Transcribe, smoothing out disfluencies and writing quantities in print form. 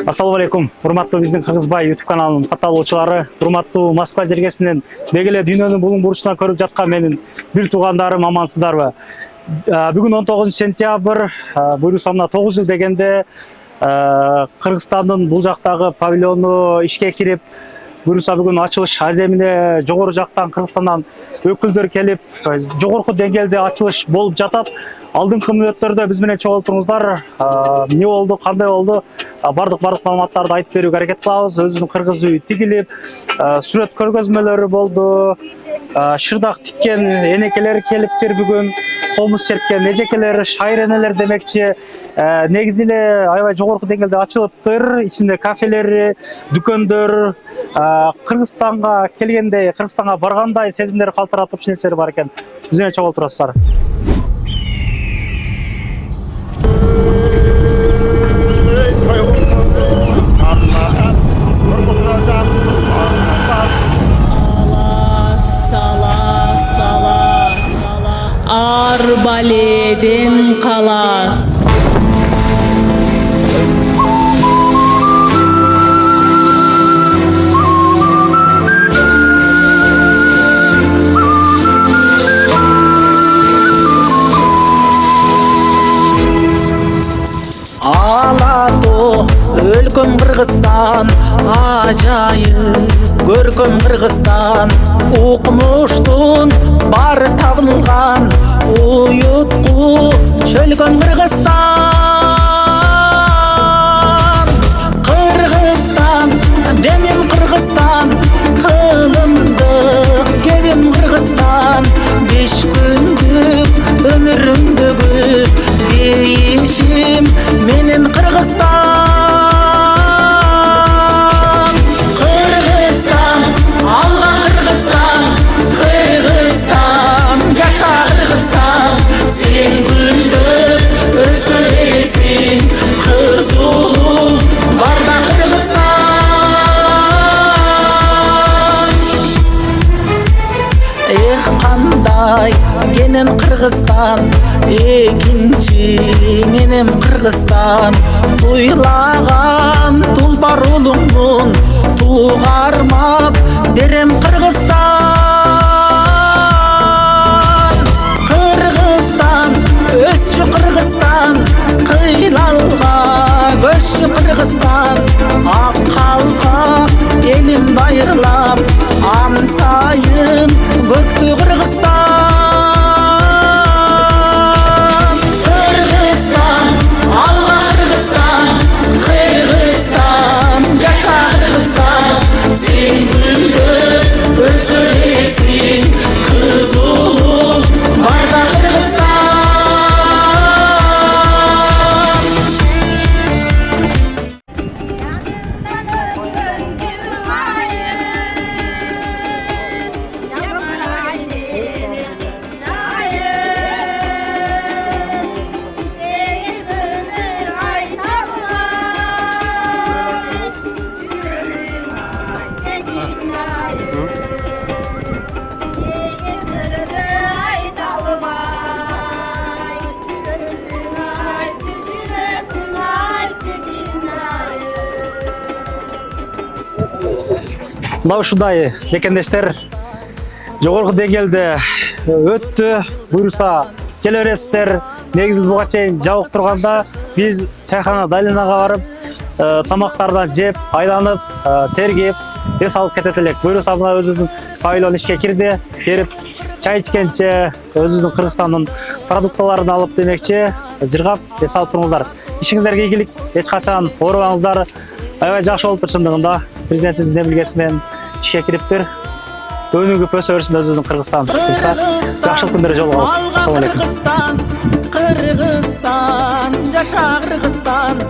Ассаламу алейкум. Урматтуу биздин Кыргызбай YouTube каналынын катталуучулары, урматтуу Москва жергесинен бегеле дүйнөнүн булуң бурчунан көрүп жаткан менин бир туугандарым, амансыздарбы? Бүгүн 19 сентябрь, буюрса мына 9 жыл дегенде Кыргызстандын бул жактагы павильону ишке кирип, буюрса бүгүн ачылыш аземине жогору жактан Кыргызстандан өкүлдөр келип, жогорку деңгээлде ачылыш болуп жатат. Алдыңкы мүнөттөрдө биз менен чогултуңуздар. Эмне болду, кандай болду? Бардык маалыматтарды айтып берүүгө аракет кылабыз. Өзүнүн кыргыз үйү тигилип, сүрөт көргөзмөлөрү болду. Шырдак тиккен энекелер келиптир бүгүн. Комуз серпкен эжекелер, шайыр энелер демекчи. Негизи эле аябай жогорку деңгээлде ачылыптыр. Ичинде кафелери, дүкөндөр, Кыргызстанга келгенде, Кыргызстанга баргандай сезимдер калтырап турчу нерселер бар экен. Биз менен чогултурасыздар. Арбаледен қалас. Алато өлкөм Кыргызстан, ажайып көркөм Кыргызстан, укмуштун бары табылган уютку чөлкөм Кыргызстан. Кыргызстан демим Кыргызстан, кылымдык кебим Кыргызстан, 5 күндүк өмүрүмдөгү дейишим менин Кыргызстан. Кыргызстан, алга Кыргызстан, Кыргызстан, жаша Кыргызстан, сен гүлдөп өсө бересиң, кыз улуң барда Кыргызстан. Эх, кандай кенен Кыргызстан, экинчи менен Кыргызстан, туйлаган тулпар улуңмун, тугармап берем Кыргызстан. Кыргызстан, өсчү Кыргызстан, кыйлалга көччү Кыргызстан, ак калка элим байырлап, ансайын көктү Кыргызстан. Мына ушундай мекендештер жогорку деңгээлде өттү. Буюрса келе бересиздер. Негизи буга чейин жабык турганда биз чайхана Далинага барып, тамактардан жеп, айланып, сергип, эс алып кетет элек. Буюрса мына өзүбүздүн павильон ишке кирди, берип чай ичкенче өзүбүздүн Кыргызстандын продуктыларын алып демекчи, жыргап эс алып туруңуздар. Ишиңиздерге ийгилик, эч качан оорубаңыздар. Аябай жакшы болуптур чындыгында. Президентибиздин эмилгеси менен ишке кириптир. Өнүгүп өсө берсин өзүбүздүн Кыргызстан. Жакшы күндөргө жолугабыз. Ассаламу алейкум. Кыргызстан, жаша Кыргызстан.